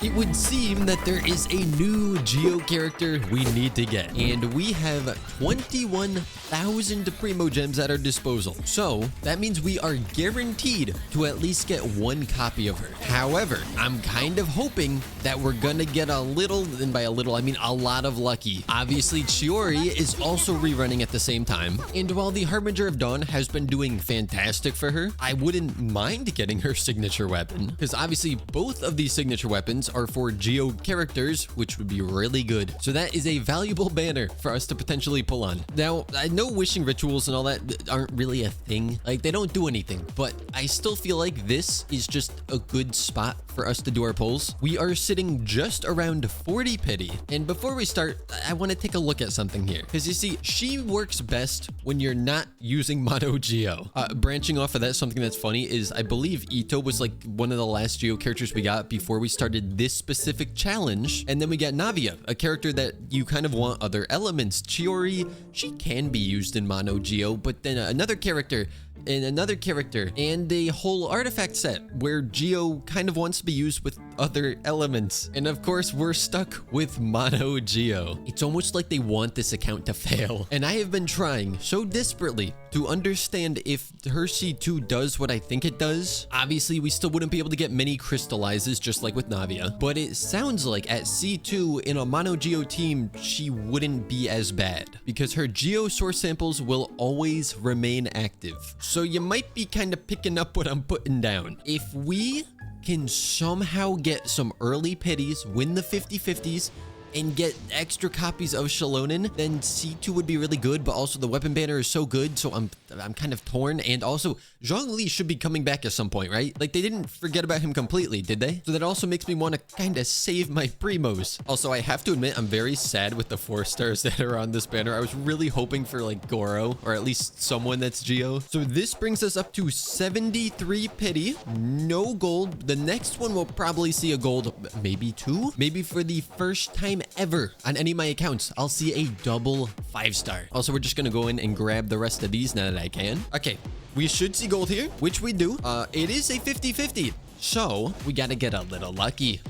It would seem that there is a new Geo character we need to get, and we have 21,000 primogems at our disposal. So that means we are guaranteed to at least get one copy of her. However, I'm kind of hoping that we're gonna get a little, and by a little I mean a lot of lucky. Obviously, Chiori is also rerunning at the same time, and while the Harbinger of Dawn has been doing fantastic for her, I wouldn't mind getting her signature weapon, because obviously both of these signature weapons are for Geo characters, which would be really good. So that is a valuable banner for us to potentially pull on. Now, I know wishing rituals and all that aren't really a thing. Like, they don't do anything, but I still feel like this is just a good spot for us to do our pulls. We are sitting just around 40 pity. And before we start, I want to take a look at something here, because you see, she works best when you're not using mono-geo. Branching off of that, something that's funny is I believe Ito was like one of the last Geo characters we got before we started this specific challenge. And then we got Navia, a character that you kind of want other elements. Chiori, she can be used in mono-geo, but then another character and another character and a whole artifact set where Geo kind of wants to be used with other elements. And of course, we're stuck with mono-geo. It's almost like they want this account to fail. And I have been trying so desperately to understand if her C2 does what I think it does. Obviously, we still wouldn't be able to get many crystallizes just like with Navia, but it sounds like at C2 in a mono-geo team, she wouldn't be as bad because her Geo source samples will always remain active. So you might be kind of picking up what I'm putting down. If we can somehow get some early pities, win the 50-50s, and get extra copies of Xilonen, then C2 would be really good, but also the weapon banner is so good, so I'm kind of torn. And also, Zhongli should be coming back at some point, right? Like, they didn't forget about him completely, did they? So that also makes me want to kind of save my primos. Also, I have to admit, I'm very sad with the 4 stars that are on this banner. I was really hoping for, like, Goro, or at least someone that's Geo. So this brings us up to 73 pity, no gold. The next one will probably see a gold, maybe 2? Maybe for the first time ever on any of my accounts, I'll see a double 5-star. Also, we're just gonna go in and grab the rest of these now that I can. Okay, we should see gold here, which we do. It is a 50-50, so we gotta get a little lucky.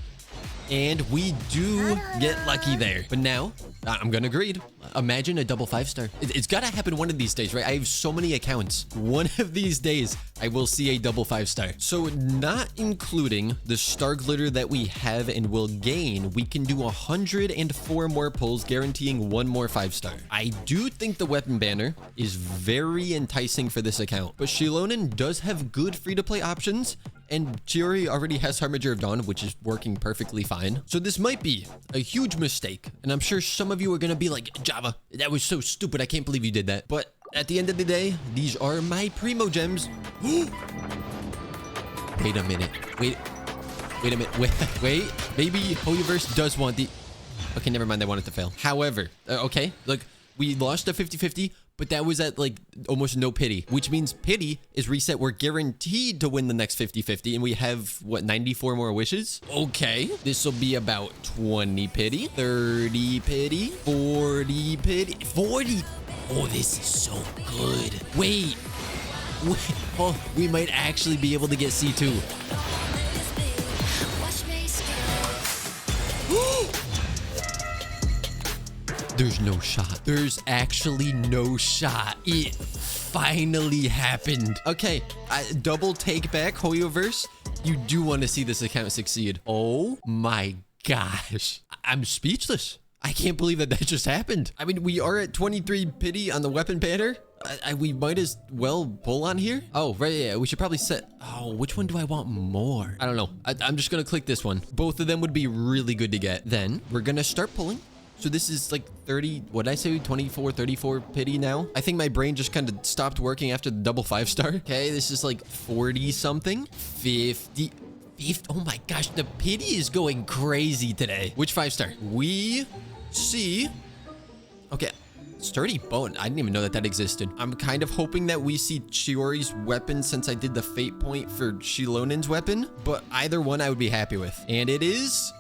And we do get lucky there. But now, I'm gonna greed. Imagine a double 5-star. It's gotta happen one of these days, right? I have so many accounts. One of these days, I will see a double 5-star. So not including the star glitter that we have and will gain, we can do 104 more pulls, guaranteeing one more 5-star. I do think the weapon banner is very enticing for this account, but Xilonen does have good free-to-play options, and Chiori already has Harbinger of Dawn, which is working perfectly fine. So this might be a huge mistake, and I'm sure some of you are gonna be like, Java, that was so stupid, I can't believe you did that. But at the end of the day, these are my primogems. Wait a minute. Wait a minute. Wait. Maybe Hoyoverse does want the... Okay, never mind. I want it to fail. However, okay, look, we lost a 50-50, but that was at like almost no pity, which means pity is reset. We're guaranteed to win the next 50-50, and we have, what, 94 more wishes? Okay, this will be about 20 pity, 30 pity, 40 pity, 40. Oh, this is so good. Wait. Oh, we might actually be able to get C2. There's no shot. There's actually no shot. It finally happened. Okay, double take back, Hoyoverse. You do want to see this account succeed. Oh my gosh. I'm speechless. I can't believe that just happened. I mean, we are at 23 pity on the weapon banner. We might as well pull on here. Oh, right, yeah, we should probably set... Oh, which one do I want more? I don't know. I'm just gonna click this one. Both of them would be really good to get. Then we're gonna start pulling. So this is like 30, what did I say? 24, 34 pity now. I think my brain just kind of stopped working after the double 5-star. Okay, this is like 40 something. 50. Oh my gosh, the pity is going crazy today. Which 5-star? We see... Okay, sturdy bone. I didn't even know that existed. I'm kind of hoping that we see Chiori's weapon since I did the fate point for Xilonen's weapon. But either one I would be happy with. And it is...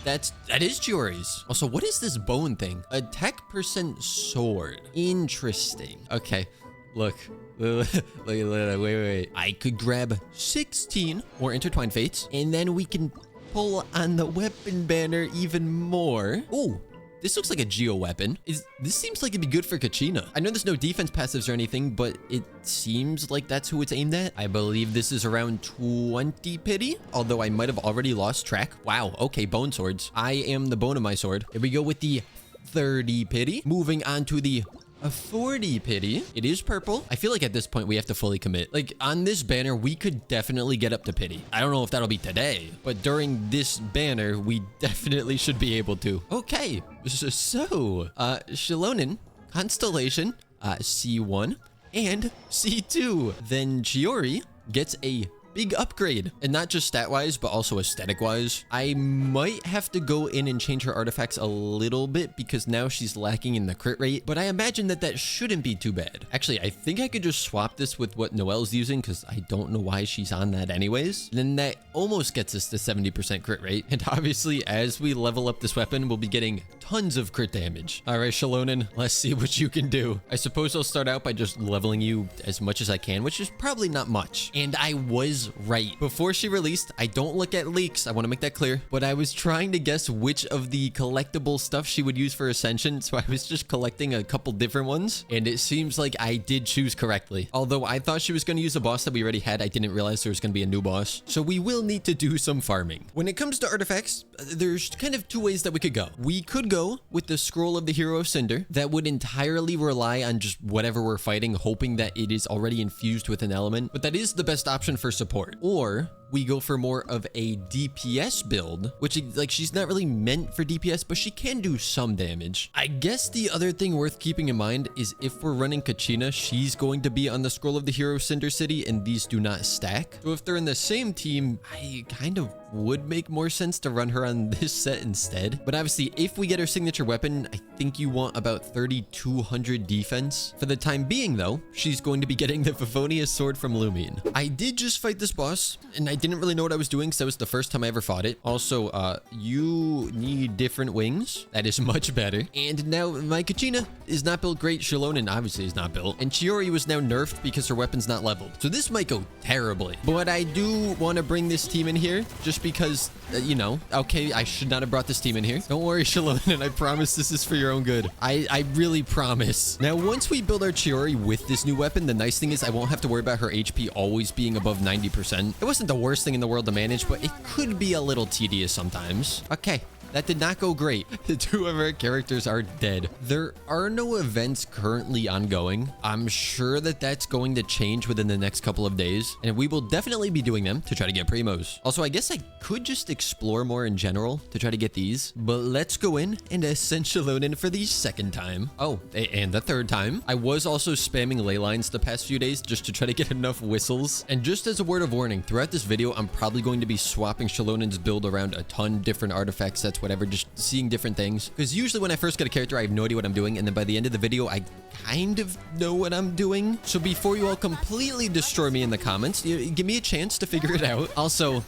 That is Chiori's. Also, what is this bone thing? Attack percent sword. Interesting. Okay, look. Wait. I could grab 16 more intertwined fates, and then we can pull on the weapon banner even more. Ooh. This looks like a Geo weapon. This seems like it'd be good for Kachina. I know there's no defense passives or anything, but it seems like that's who it's aimed at. I believe this is around 20 pity, although I might have already lost track. Wow, okay, bone swords. I am the bone of my sword. Here we go with the 30 pity. Moving on to the 40 pity. It is purple. I feel like at this point we have to fully commit. Like on this banner, we could definitely get up to pity. I don't know if that'll be today, but during this banner, we definitely should be able to. Okay, so Xilonen, Constellation, C1 and C2. Then Chiori gets a big upgrade, and not just stat wise but also aesthetic wise. I might have to go in and change her artifacts a little bit because now she's lacking in the crit rate, but I imagine that shouldn't be too bad. Actually, I think I could just swap this with what Noelle's using because I don't know why she's on that anyways. Then that almost gets us to 70% crit rate, and obviously as we level up this weapon, we'll be getting tons of crit damage. All right, Xilonen, let's see what you can do. I suppose I'll start out by just leveling you as much as I can, which is probably not much. And I was right. Before she released, I don't look at leaks. I want to make that clear. But I was trying to guess which of the collectible stuff she would use for Ascension. So I was just collecting a couple different ones. And it seems like I did choose correctly. Although I thought she was going to use a boss that we already had. I didn't realize there was going to be a new boss. So we will need to do some farming. When it comes to artifacts, there's kind of two ways that we could go. We could go with the Scroll of the Hero of Cinder. That would entirely rely on just whatever we're fighting, hoping that it is already infused with an element. But that is the best option for support. Or we go for more of a DPS build, which like she's not really meant for DPS, but she can do some damage. I guess the other thing worth keeping in mind is if we're running Kachina, she's going to be on the Scroll of the Hero Cinder City, and these do not stack. So if they're in the same team, I kind of would make more sense to run her on this set instead. But obviously, if we get her signature weapon, I think you want about 3,200 defense. For the time being, though, she's going to be getting the Favonius Sword from Lumion. I did just fight this boss, and I didn't really know what I was doing because that was the first time I ever fought it. Also, you need different wings. That is much better. And now my Kachina is not built great. Xilonen obviously is not built. And Chiori was now nerfed because her weapon's not leveled. So this might go terribly. But I do want to bring this team in here just because, you know, okay, I should not have brought this team in here. Don't worry, Xilonen. I promise this is for your own good. I really promise. Now, once we build our Chiori with this new weapon, the nice thing is I won't have to worry about her HP always being above 90%. It wasn't the worst thing in the world to manage, but it could be a little tedious sometimes. Okay. That did not go great. The two of our characters are dead. There are no events currently ongoing. I'm sure that that's going to change within the next couple of days, and we will definitely be doing them to try to get primos. Also, I guess I could just explore more in general to try to get these, but let's go in and ascend Xilonen for the second time. Oh, and the third time. I was also spamming ley lines the past few days just to try to get enough whistles. And just as a word of warning, throughout this video, I'm probably going to be swapping Xilonen's build around a ton different artifact sets, whatever, just seeing different things. Because usually when I first get a character, I have no idea what I'm doing, and then by the end of the video, I kind of know what I'm doing. So before you all completely destroy me in the comments, give me a chance to figure it out. Also,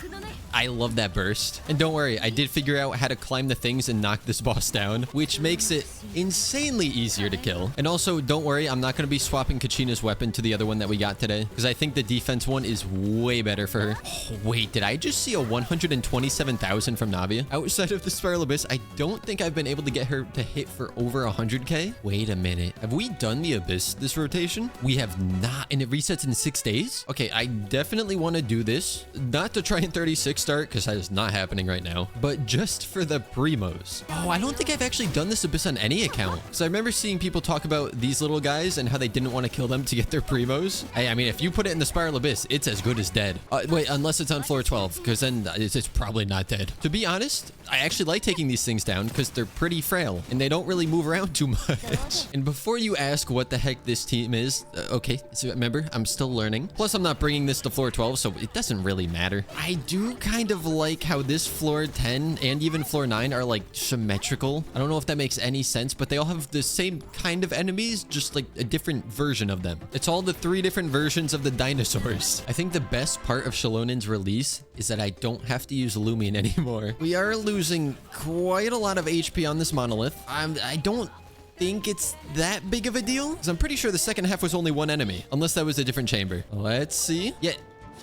I love that burst. And don't worry, I did figure out how to climb the things and knock this boss down, which makes it insanely easier to kill. And also, don't worry, I'm not going to be swapping Kachina's weapon to the other one that we got today, because I think the defense one is way better for her. Oh, wait, did I just see a 127,000 from Navia? Outside of the Spiral Abyss, I don't think I've been able to get her to hit for over 100k. Wait a minute. Have we done the Abyss this rotation? We have not, and it resets in 6 days? Okay, I definitely want to do this. Not to try and 36 start, because that is not happening right now, but just for the primos. Oh, I don't think I've actually done this Abyss on any account. So I remember seeing people talk about these little guys and how they didn't want to kill them to get their primos. I mean, if you put it in the Spiral Abyss, it's as good as dead. Wait, unless it's on floor 12, because then it's probably not dead. To be honest, I actually like taking these things down because they're pretty frail and they don't really move around too much. And before you ask what the heck this team is, okay, so remember, I'm still learning. Plus, I'm not bringing this to floor 12, so it doesn't really matter. I do kind of like how this floor 10 and even floor 9 are like symmetrical. I don't know if that makes any sense, but they all have the same kind of enemies, just like a different version of them. It's all the 3 different versions of the dinosaurs. I think the best part of Xilonen's release is that I don't have to use Lumion anymore. We are losing quite a lot of HP on this monolith. I don't think it's that big of a deal, because I'm pretty sure the second half was only 1 enemy, unless that was a different chamber. Let's see. Yeah,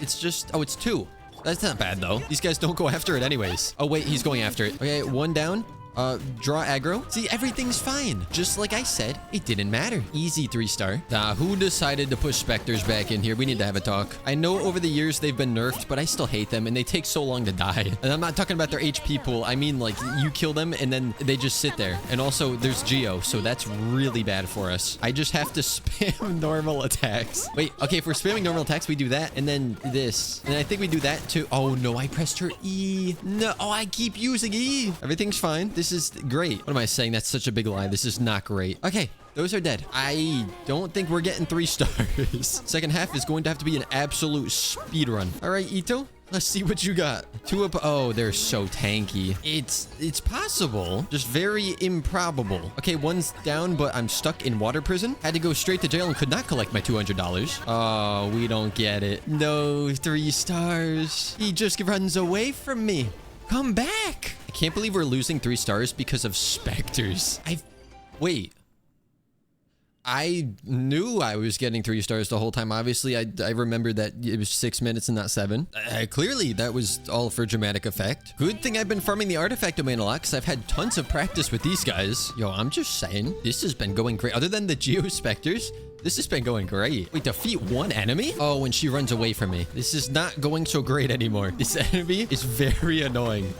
it's just, oh, it's 2. That's not bad, though. These guys don't go after it anyways. Oh, wait, he's going after it. Okay, one down. Draw aggro. See, everything's fine. Just like I said, it didn't matter. Easy 3-star. Who decided to push specters back in here? We need to have a talk. I know over the years they've been nerfed, but I still hate them, and they take so long to die. And I'm not talking about their HP pool. I mean, like, you kill them, and then they just sit there. And also, there's Geo, so that's really bad for us. I just have to spam normal attacks. Wait, okay, if we're spamming normal attacks, we do that, and then this. And I think we do that, too. Oh, no, I pressed her E. No, oh, I keep using E. Everything's fine. This is great. What am I saying? That's such a big lie. This is not great. Okay, those are dead. I don't think we're getting 3 stars. Second half is going to have to be an absolute speed run. All right, Ito, let's see what you got. Oh, they're so tanky. It's possible, just very improbable. Okay, one's down, but I'm stuck in water prison. Had to go straight to jail and could not collect my $200. Oh, we don't get it. No 3 stars. He just runs away from me. Come back. I can't believe we're losing 3 stars because of specters. Wait. I knew I was getting 3 stars the whole time. Obviously, I remembered that it was 6 minutes and not 7. Clearly, that was all for dramatic effect. Good thing I've been farming the artifact domain a lot because I've had tons of practice with these guys. Yo, I'm just saying, this has been going great. Other than the Geo Specters, this has been going great. Wait, defeat 1 enemy? Oh, when she runs away from me. This is not going so great anymore. This enemy is very annoying.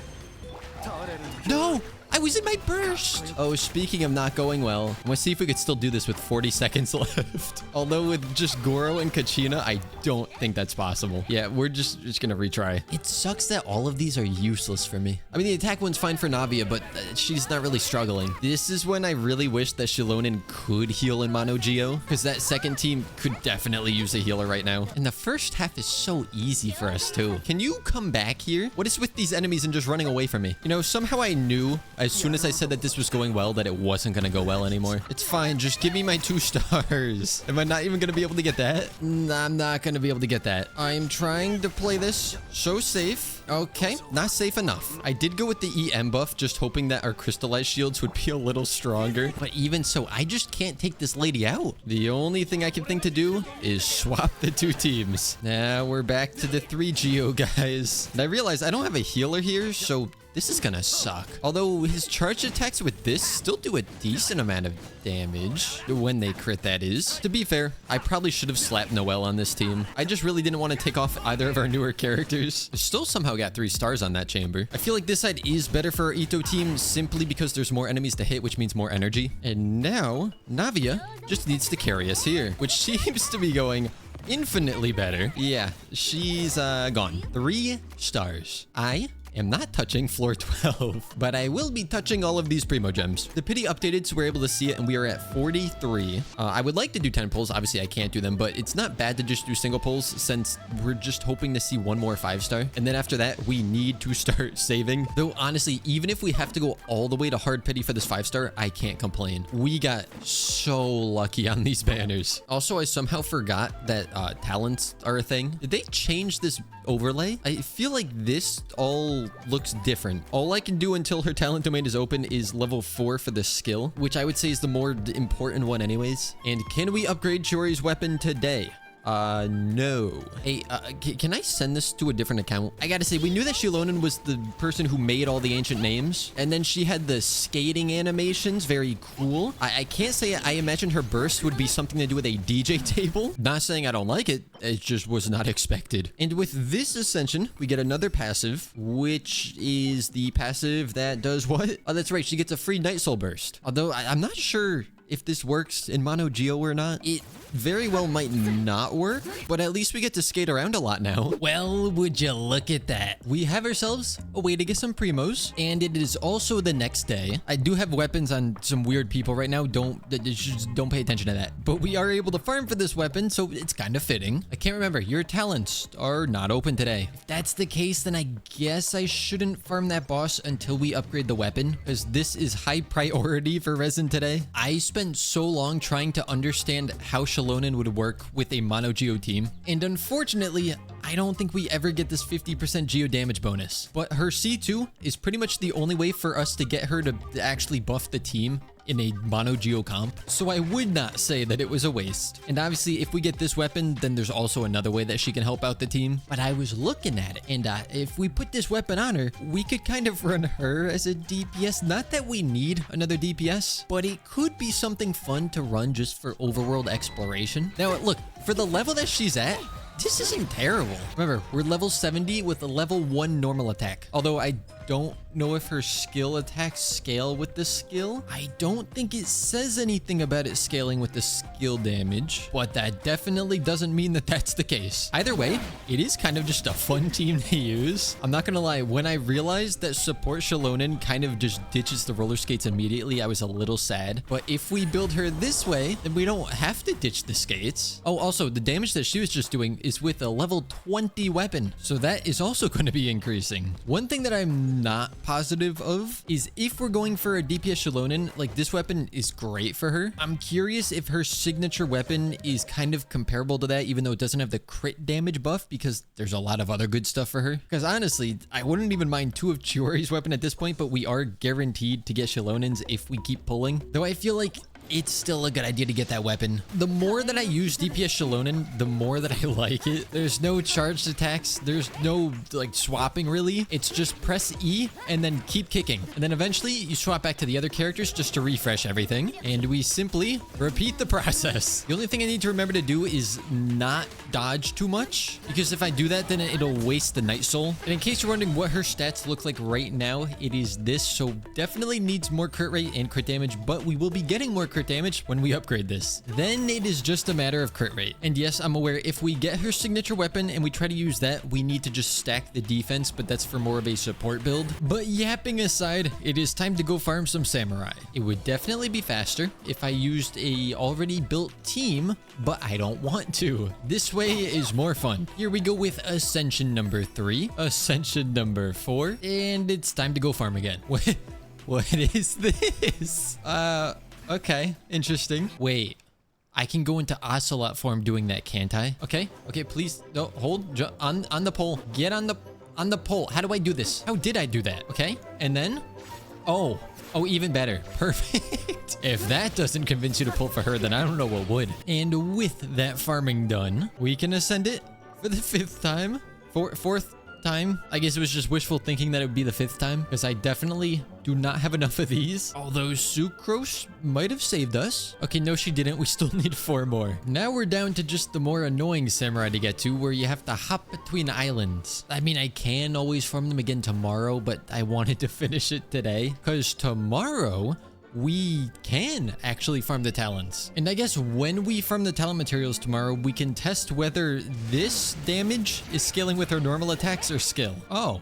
No! I was in my burst. Oh, speaking of not going well, let's see if we could still do this with 40 seconds left. Although with just Goro and Kachina, I don't think that's possible. Yeah, we're just gonna retry. It sucks that all of these are useless for me. I mean, the attack one's fine for Navia, but she's not really struggling. This is when I really wish that Xilonen could heal in mono-geo, because that second team could definitely use a healer right now. And the first half is so easy for us too. Can you come back here? What is with these enemies and just running away from me? You know, somehow I knew as soon as I said that this was going well, that it wasn't going to go well anymore. It's fine. Just give me my 2 stars. Am I not even going to be able to get that? Nah, I'm not going to be able to get that. I'm trying to play this so safe. Okay, not safe enough. I did go with the EM buff, just hoping that our crystallized shields would be a little stronger. But even so, I just can't take this lady out. The only thing I can think to do is swap the 2 teams. Now we're back to the 3 Geo guys. And I realize I don't have a healer here, so this is gonna suck. Although his charge attacks with this still do a decent amount of damage when they crit, that is. To be fair, I probably should have slapped Noelle on this team. I just really didn't want to take off either of our newer characters. Still somehow got 3 stars on that chamber. I feel like this side is better for our Ito team simply because there's more enemies to hit, which means more energy. And now, Navia just needs to carry us here, which seems to be going infinitely better. Yeah, she's gone. 3 stars. I am not touching floor 12, but I will be touching all of these primogems. The pity updated, so we're able to see it, and we are at 43. I would like to do 10 pulls. Obviously, I can't do them, but it's not bad to just do single pulls since we're just hoping to see 1 more 5-star. And then after that, we need to start saving. Though, honestly, even if we have to go all the way to hard pity for this 5-star, I can't complain. We got so lucky on these banners. Also, I somehow forgot that talents are a thing. Did they change this overlay? I feel like this all looks different. All I can do until her talent domain is open is level 4 for the skill, which I would say is the more important one anyways. And can we upgrade Chiori's weapon today? No. Hey, can I send this to a different account? I gotta say, we knew that Xilonen was the person who made all the ancient names, and then she had the skating animations, very cool. I can't say I imagined her burst would be something to do with a DJ table. Not saying I don't like it, it just was not expected. And with this ascension, we get another passive, which is the passive that does what? Oh, that's right, she gets a free Night Soul burst. Although, I'm not sure if this works in mono-geo or not. It very well might not work, but at least we get to skate around a lot now. Well, would you look at that? We have ourselves a way to get some primos, and it is also the next day. I do have weapons on some weird people right now. Just don't pay attention to that. But we are able to farm for this weapon, so it's kind of fitting. I can't remember. Your talents are not open today. If that's the case, then I guess I shouldn't farm that boss until we upgrade the weapon, because this is high priority for resin today. I spent so long trying to understand how Xilonen would work with a mono-geo team, and unfortunately, I don't think we ever get this 50% geo damage bonus. But her C2 is pretty much the only way for us to get her to actually buff the team in a mono-geo comp, so I would not say that it was a waste. And obviously, if we get this weapon, then there's also another way that she can help out the team. But I was looking at it, and if we put this weapon on her, we could kind of run her as a DPS. Not that we need another DPS, but it could be something fun to run just for overworld exploration. Now, look, for the level that she's at, this isn't terrible. Remember, we're level 70 with a level 1 normal attack. Although I don't know if her skill attacks scale with the skill. I don't think it says anything about it scaling with the skill damage, but that definitely doesn't mean that that's the case. Either way, it is kind of just a fun team to use. I'm not gonna lie, when I realized that support Xilonen kind of just ditches the roller skates immediately, I was a little sad. But if we build her this way, then we don't have to ditch the skates. Oh, also, the damage that she was just doing is with a level 20 weapon, so that is also going to be increasing. One thing that I'm not positive of is if we're going for a DPS Xilonen, like this weapon is great for her. I'm curious if her signature weapon is kind of comparable to that, even though it doesn't have the crit damage buff, because there's a lot of other good stuff for her. Because honestly, I wouldn't even mind 2 of Chiori's weapon at this point, but we are guaranteed to get Xilonen's if we keep pulling. Though I feel like it's still a good idea to get that weapon. The more that I use DPS Xilonen, the more that I like it. There's no charged attacks. There's no like swapping really. It's just press E and then keep kicking. And then eventually you swap back to the other characters just to refresh everything. And we simply repeat the process. The only thing I need to remember to do is not dodge too much, because if I do that, then it'll waste the Night Soul. And in case you're wondering what her stats look like right now, it is this. So definitely needs more crit rate and crit damage, but we will be getting more crit damage when we upgrade this. Then it is just a matter of crit rate. And yes, I'm aware if we get her signature weapon and we try to use that, we need to just stack the defense, but that's for more of a support build. But yapping aside, it is time to go farm some samurai. It would definitely be faster if I used a already built team, but I don't want to. This way is more fun. Here we go with Ascension number 3, Ascension number 4, and it's time to go farm again. What is this? Okay, interesting. Wait, I can go into Ocelot form doing that, can't I? Okay, please, no, hold, on the pole. Get on the pole. How do I do this? How did I do that? Okay, and then, oh, even better. Perfect. If that doesn't convince you to pull for her, then I don't know what would. And with that farming done, we can ascend it for the 5th time, fourth time. I guess it was just wishful thinking that it would be the 5th time, because I definitely do not have enough of these. Although Sucrose might have saved us. Okay, no, she didn't. We still need 4 more. Now we're down to just the more annoying samurai to get to, where you have to hop between islands. I mean, I can always farm them again tomorrow, but I wanted to finish it today, because tomorrow we can actually farm the talents. And I guess when we farm the talent materials tomorrow, we can test whether this damage is scaling with our normal attacks or skill. Oh,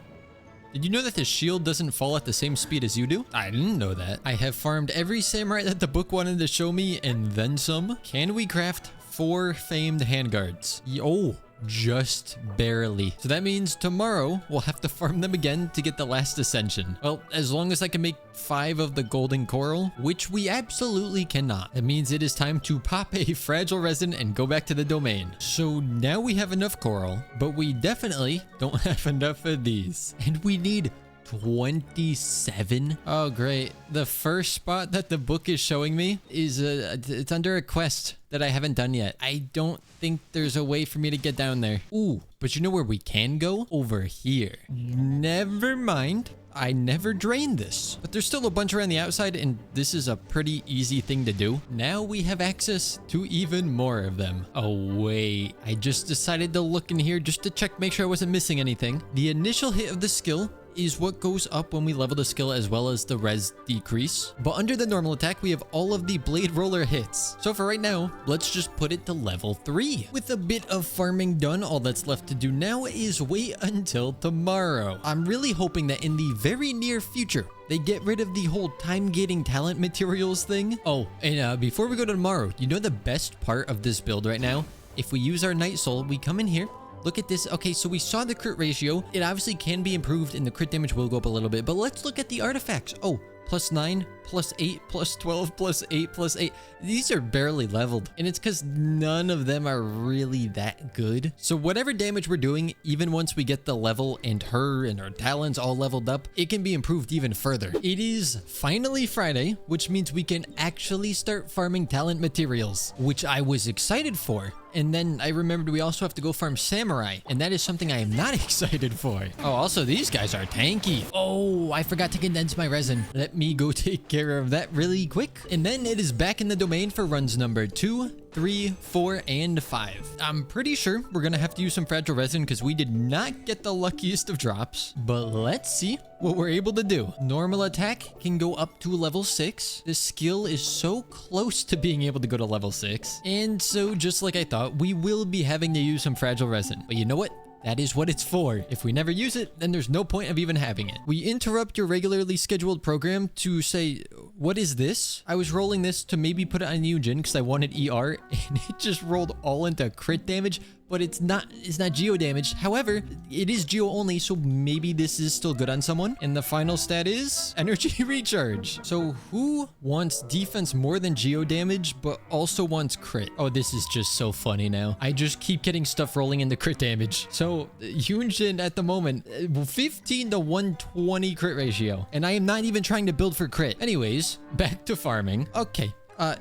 did you know that the shield doesn't fall at the same speed as you do? I didn't know that. I have farmed every samurai that the book wanted to show me and then some. Can we craft 4 famed handguards? Oh, just barely. So that means tomorrow we'll have to farm them again to get the last ascension. Well, as long as I can make 5 of the golden coral, which we absolutely cannot. That means it is time to pop a fragile resin and go back to the domain. So now we have enough coral, but we definitely don't have enough of these. And we need 27. Oh, great. The first spot that the book is showing me is it's under a quest that I haven't done yet. I don't think there's a way for me to get down there. Ooh, but you know where we can go? Over here. Never mind. I never drained this, but there's still a bunch around the outside, and this is a pretty easy thing to do. Now we have access to even more of them. Oh, wait. I just decided to look in here just to check, make sure I wasn't missing anything. The initial hit of the skill is what goes up when we level the skill, as well as the res decrease. But under the normal attack, we have all of the blade roller hits. So for right now, let's just put it to level 3. With a bit of farming done, all that's left to do now is wait until tomorrow. I'm really hoping that in the very near future, they get rid of the whole time gating talent materials thing. Oh, and before we go to tomorrow, you know the best part of this build right now? If we use our Night Soul, we come in here. Look at this. Okay, so we saw the crit ratio. It obviously can be improved and the crit damage will go up a little bit, but let's look at the artifacts. Oh, +9, plus 8, plus 12, plus 8, plus 8. These are barely leveled. And it's because none of them are really that good. So whatever damage we're doing, even once we get the level and her and her talents all leveled up, it can be improved even further. It is finally Friday, which means we can actually start farming talent materials, which I was excited for. And then I remembered we also have to go farm samurai, and that is something I am not excited for. Oh, also these guys are tanky. Oh, I forgot to condense my resin. Let me go take care of that really quick. And then it is back in the domain for runs number 2, 3, 4, and 5. I'm pretty sure we're gonna have to use some fragile resin because we did not get the luckiest of drops, but let's see what we're able to do. Normal attack can go up to level 6. The skill is so close to being able to go to level 6. And so just like I thought, we will be having to use some fragile resin. But you know what? That is what it's for. If we never use it, then there's no point of even having it. We interrupt your regularly scheduled program to say, what is this? I was rolling this to maybe put it on Eugen because I wanted ER, and it just rolled all into crit damage, but it's not geo damage. However, it is geo only, so maybe this is still good on someone. And the final stat is energy recharge. So who wants defense more than geo damage, but also wants crit? Oh, this is just so funny now. I just keep getting stuff rolling into crit damage. So Eugen at the moment, 15 to 120 crit ratio. And I am not even trying to build for crit. Anyways, back to farming. Okay.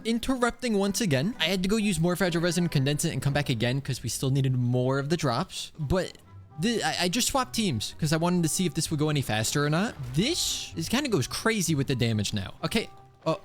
Interrupting once again. I had to go use more fragile resin, condense it, and come back again because we still needed more of the drops. But I just swapped teams because I wanted to see if this would go any faster or not. This kind of goes crazy with the damage now. Okay.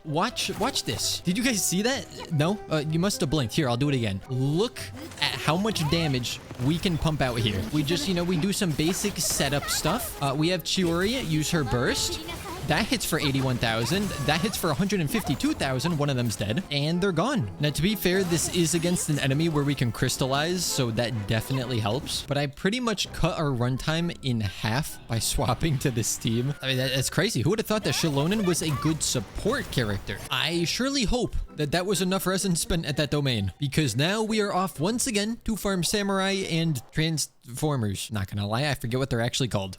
Watch this. Did you guys see that? No? You must have blinked. Here, I'll do it again. Look at how much damage we can pump out here. We just, we do some basic setup stuff. We have Chiori use her burst. That hits for 81,000. That hits for 152,000. One of them's dead. And they're gone. Now, to be fair, this is against an enemy where we can crystallize, so that definitely helps. But I pretty much cut our runtime in half by swapping to this team. I mean, that's crazy. Who would have thought that Xilonen was a good support character? I surely hope that that was enough resin spent at that domain, because now we are off once again to farm samurai and transformers. Not gonna lie, I forget what they're actually called.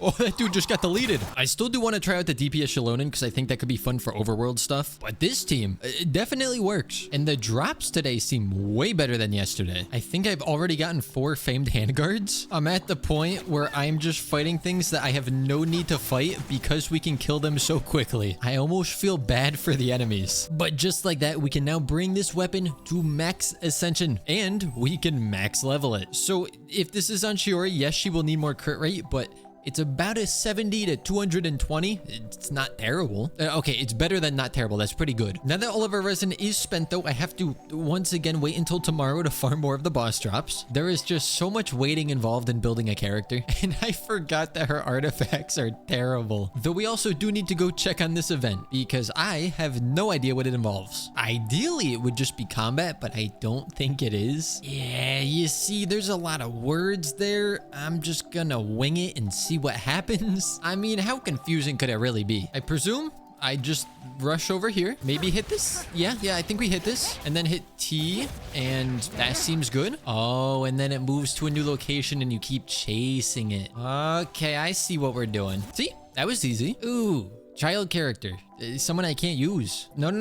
Oh, that dude just got deleted. I still do want to try out the DPS Xilonen because I think that could be fun for overworld stuff. But this team, it definitely works. And the drops today seem way better than yesterday. I think I've already gotten 4 famed handguards. I'm at the point where I'm just fighting things that I have no need to fight because we can kill them so quickly. I almost feel bad for the enemies. But just like that, we can now bring this weapon to max ascension and we can max level it. So if this is on Chiori, yes, she will need more crit rate, but it's about a 70 to 220. It's not terrible. Okay, it's better than not terrible. That's pretty good. Now that all of our resin is spent, though, I have to once again wait until tomorrow to farm more of the boss drops. There is just so much waiting involved in building a character, and I forgot that her artifacts are terrible. Though we also do need to go check on this event, because I have no idea what it involves. Ideally, it would just be combat, but I don't think it is. Yeah, you see, there's a lot of words there. I'm just gonna wing it and see what happens. I mean, how confusing could it really be? I presume I just rush over here, maybe hit this. Yeah, I think we hit this, and then hit T, and that seems good. Oh, and then it moves to a new location and you keep chasing it. Okay, I see what we're doing. See, that was easy. Ooh, child character. Someone I can't use. No.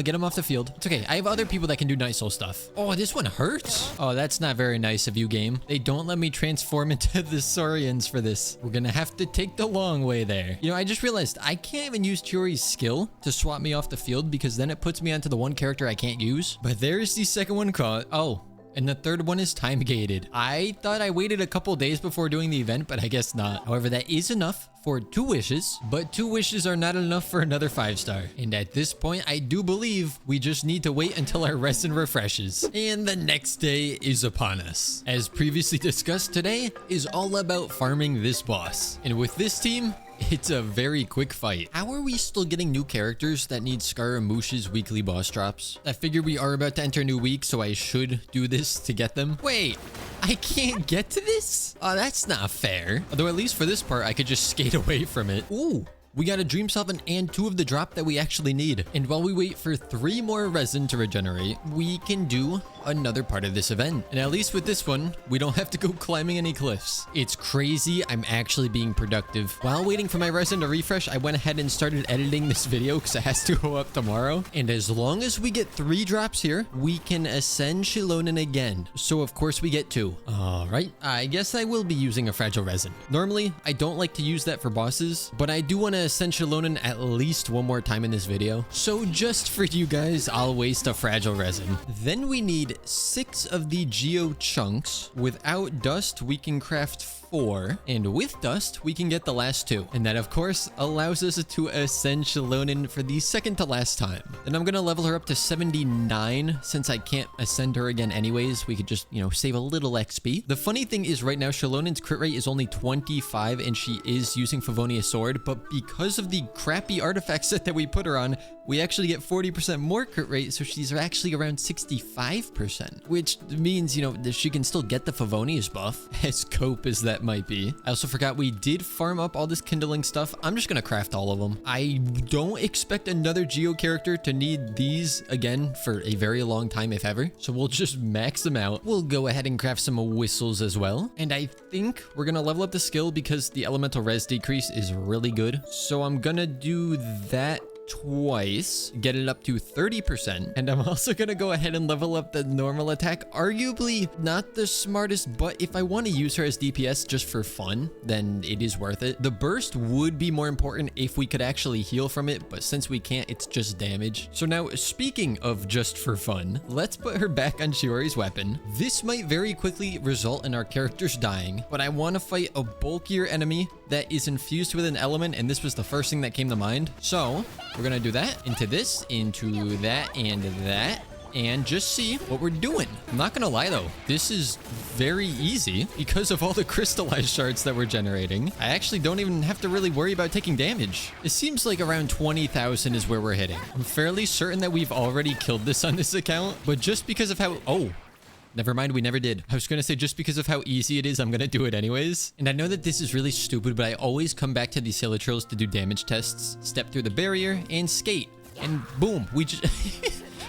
Get him off the field. It's okay. I have other people that can do Night Soul stuff. Oh, this one hurts. Oh, that's not very nice of you, game. They don't let me transform into the Saurians for this. We're gonna have to take the long way there. I just realized I can't even use Chiori's skill to swap me off the field because then it puts me onto the one character I can't use. But there's the second one caught. Oh. And the third one is time gated. I thought I waited a couple days before doing the event, but I guess not. However, that is enough for 2 wishes, but 2 wishes are not enough for another 5-star. And at this point, I do believe we just need to wait until our resin refreshes. And the next day is upon us. As previously discussed, today is all about farming this boss. And with this team, it's a very quick fight. How are we still getting new characters that need Scaramouche's weekly boss drops? I figure we are about to enter a new week, so I should do this to get them. Wait, I can't get to this? Oh, that's not fair. Although at least for this part, I could just skate away from it. Ooh. We got a Dream Solvent and 2 of the drop that we actually need. And while we wait for 3 more resin to regenerate, we can do another part of this event. And at least with this one, we don't have to go climbing any cliffs. It's crazy. I'm actually being productive. While waiting for my resin to refresh, I went ahead and started editing this video because it has to go up tomorrow. And as long as we get 3 drops here, we can ascend Xilonen again. So of course we get 2. All right. I guess I will be using a fragile resin. Normally, I don't like to use that for bosses, but I do want to ascend Xilonen at least one more time in this video. So just for you guys, I'll waste a fragile resin. Then we need 6 of the geo chunks. Without dust, we can craft 4, and with dust, we can get the last 2. And that, of course, allows us to ascend Xilonen for the second to last time. Then I'm gonna level her up to 79. Since I can't ascend her again anyways, we could just, save a little XP. The funny thing is right now, Xilonen's crit rate is only 25, and she is using Favonia's sword, but because of the crappy artifact set that we put her on, we actually get 40% more crit rate, so she's actually around 65%, which means, that she can still get the Favonia's buff, as cope as that might be. I also forgot we did farm up all this kindling stuff. I'm just gonna craft all of them. I don't expect another Geo character to need these again for a very long time, if ever, so we'll just max them out. We'll go ahead and craft some whistles as well, and I think we're gonna level up the skill because the elemental res decrease is really good, so I'm gonna do that twice, get it up to 30%, and I'm also gonna go ahead and level up the normal attack. Arguably not the smartest, but if I want to use her as DPS just for fun, then it is worth it. The burst would be more important if we could actually heal from it, but since we can't, it's just damage. So now, speaking of just for fun, let's put her back on Chiori's weapon. This might very quickly result in our characters dying, but I want to fight a bulkier enemy that is infused with an element, and this was the first thing that came to mind. So we're gonna do that, into this, into that, and that, and just see what we're doing. I'm not gonna lie though, this is very easy because of all the crystallized shards that we're generating. I actually don't even have to really worry about taking damage. It seems like around 20,000 is where we're hitting. I'm fairly certain that we've already killed this on this account, but just because of how... Never mind, we never did. I was gonna say, just because of how easy it is, I'm gonna do it anyways. And I know that this is really stupid, but I always come back to these Hilichurls to do damage tests, step through the barrier, and skate. And boom, we just...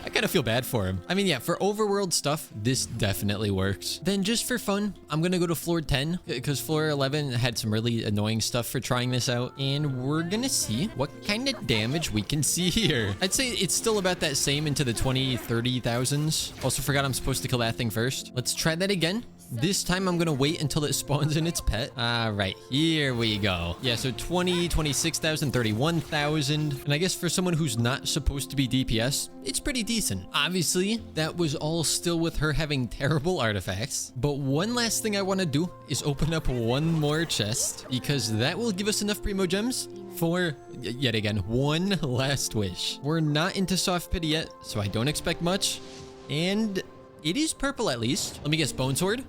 I kind of feel bad for him. I mean, yeah, for overworld stuff, this definitely works. Then just for fun, I'm gonna go to floor 10 because floor 11 had some really annoying stuff for trying this out. And we're gonna see what kind of damage we can see here. I'd say it's still about that same into the 20, 30,000s. Also forgot I'm supposed to kill that thing first. Let's try that again. This time I'm gonna wait until it spawns in its pet. All right, here we go. Yeah, so 20, 26,000, 31,000. And I guess for someone who's not supposed to be DPS, it's pretty decent. Obviously, that was all still with her having terrible artifacts. But one last thing I want to do is open up one more chest, because that will give us enough primogems for, yet again, one last wish. We're not into soft pity yet, so I don't expect much. And it is purple at least. Let me guess, bone sword?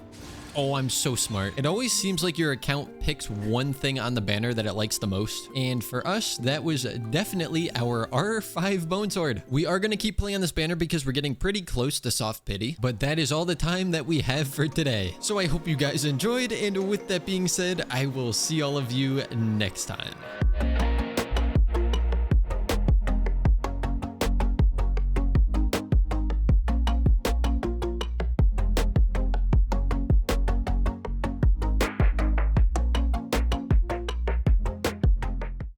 Oh, I'm so smart. It always seems like your account picks one thing on the banner that it likes the most. And for us, that was definitely our R5 bone sword. We are going to keep playing on this banner because we're getting pretty close to soft pity. But that is all the time that we have for today. So I hope you guys enjoyed. And with that being said, I will see all of you next time.